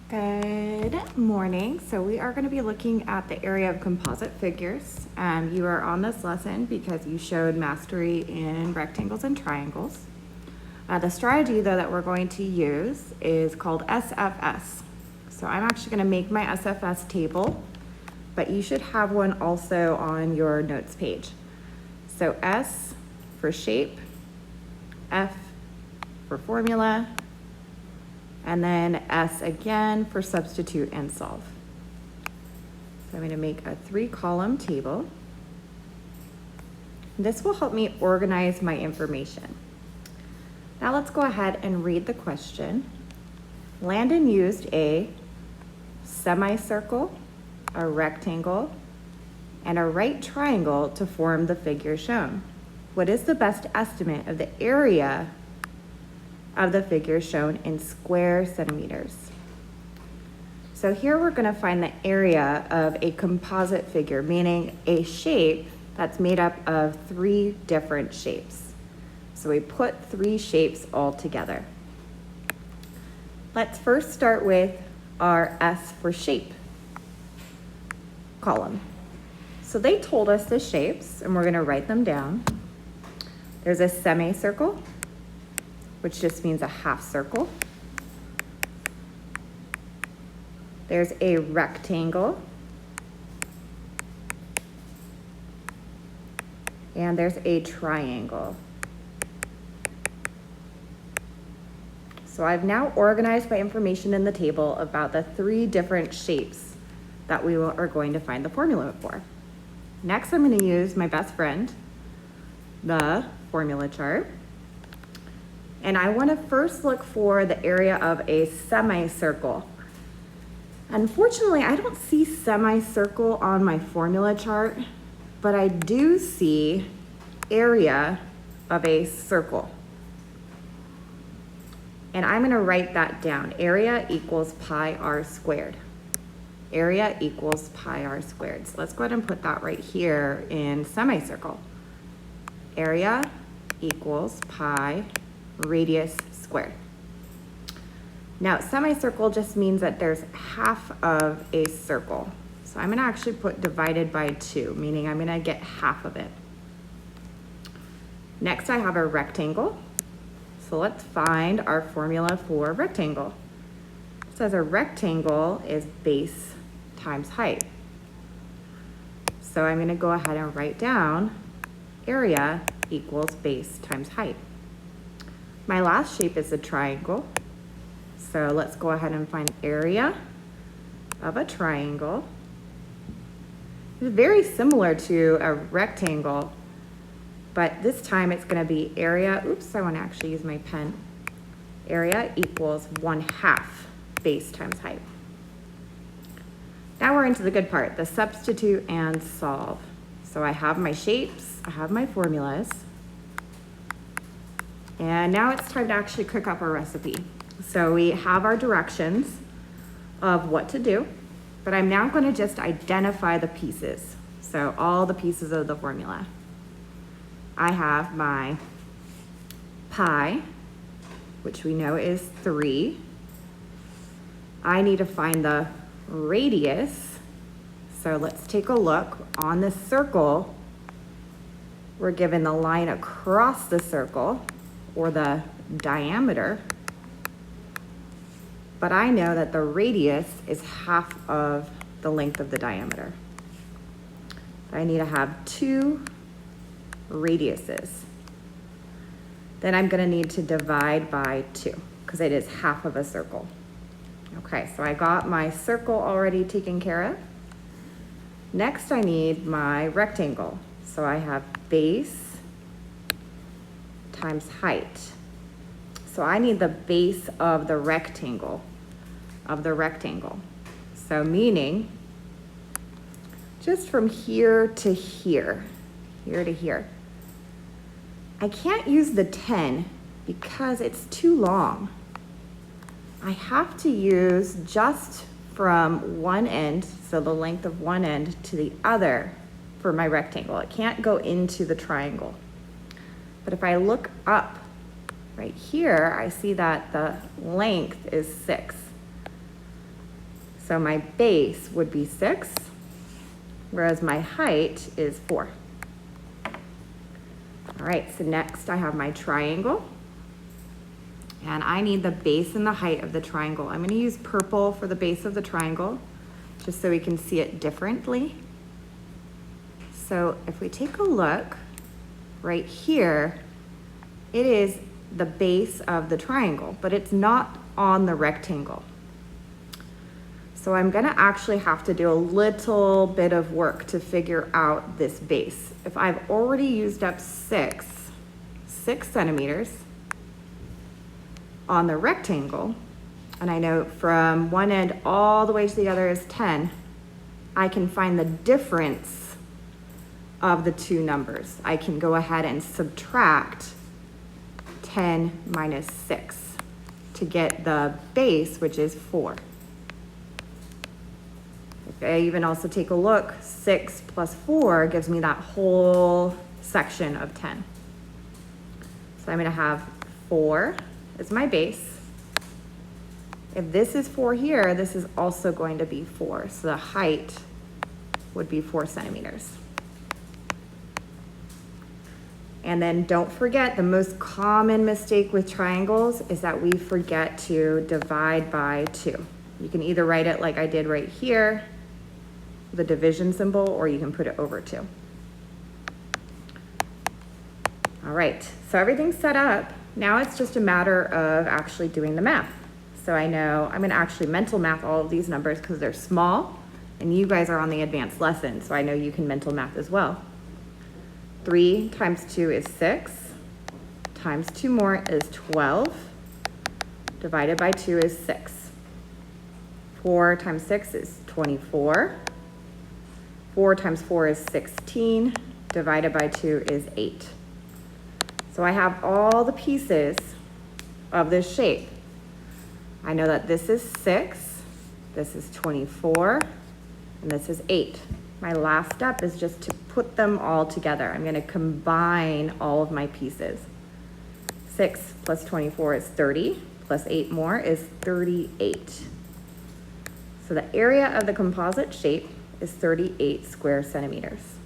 Good morning. So we are going to be looking at the area of composite figures. You are on this lesson because you showed mastery in rectangles and triangles. The strategy though that we're going to use is called SFS. So I'm actually going to make my SFS table, but you should have one also on your notes page. So S for shape, F for formula, and then S again for substitute and solve. So I'm going to make a 3-column table. This will help me organize my information. Now let's go ahead and read the question. Landon used a semicircle, a rectangle, and a right triangle to form the figure shown. What is the best estimate of the area of the figure shown in square centimeters? So here we're going to find the area of a composite figure, meaning a shape that's made up of 3 different shapes. So we put 3 shapes all together. Let's first start with our S for shape column. So they told us the shapes, and we're going to write them down. There's a semicircle, which just means a half circle. There's a rectangle. And there's a triangle. So I've now organized my information in the table about the 3 different shapes that we are going to find the formula for. Next, I'm going to use my best friend, the formula chart. And I want to first look for the area of a semicircle. Unfortunately, I don't see semicircle on my formula chart, but I do see area of a circle. And I'm going to write that down. Area equals pi r squared. Area equals pi r squared. So let's go ahead and put that right here in semicircle. Area equals pi radius squared. Now, semicircle just means that there's half of a circle. So I'm going to actually put divided by 2, meaning I'm going to get half of it. Next, I have a rectangle. So let's find our formula for rectangle. It says a rectangle is base times height. So I'm going to go ahead and write down area equals base times height. My last shape is a triangle. So let's go ahead and find area of a triangle. It's very similar to a rectangle, but this time it's going to be area, oops, I want to actually use my pen. Area equals 1/2 base times height. Now we're into the good part, the substitute and solve. So I have my shapes, I have my formulas. And now it's time to actually cook up our recipe. So we have our directions of what to do, but I'm now going to just identify the pieces. So all the pieces of the formula. I have my pi, which we know is 3. I need to find the radius. So let's take a look. On the circle, we're given the line across the circle, or the diameter, but I know that the radius is half of the length of the diameter. I need to have 2 radiuses. Then I'm going to need to divide by 2 because it is half of a circle. Okay, so I got my circle already taken care of. Next, I need my rectangle. So I have base times height. So I need the base of the rectangle, So meaning just from here to here, here to here. I can't use the 10 because it's too long. I have to use just from one end, so the length of one end to the other for my rectangle. It can't go into the triangle. But if I look up right here, I see that the length is 6. So my base would be 6, whereas my height is 4. All right, so next I have my triangle. And I need the base and the height of the triangle. I'm going to use purple for the base of the triangle, just so we can see it differently. So if we take a look right here, it is the base of the triangle, but it's not on the rectangle. So I'm going to actually have to do a little bit of work to figure out this base. If I've already used up 6 centimeters on the rectangle, and I know from one end all the way to the other is 10, I can find the difference of the two numbers. I can go ahead and subtract 10 minus 6 to get the base, which is 4. I even also take a look, 6 plus 4 gives me that whole section of 10. So I'm going to have 4 as my base. If this is 4 here, this is also going to be 4. So the height would be 4 centimeters. And then don't forget, the most common mistake with triangles is that we forget to divide by 2. You can either write it like I did right here, the division symbol, or you can put it over 2. All right, so everything's set up. Now it's just a matter of actually doing the math. So I know I'm going to actually mental math all of these numbers because they're small, and you guys are on the advanced lesson, so I know you can mental math as well. 3 times 2 is 6, times 2 more is 12, divided by 2 is 6. 4 times 6 is 24. 4 times 4 is 16, divided by 2 is 8. So I have all the pieces of this shape. I know that this is 6, this is 24, and this is 8. My last step is just to put them all together. I'm going to combine all of my pieces. 6 plus 24 is 30, plus 8 more is 38. So the area of the composite shape is 38 square centimeters.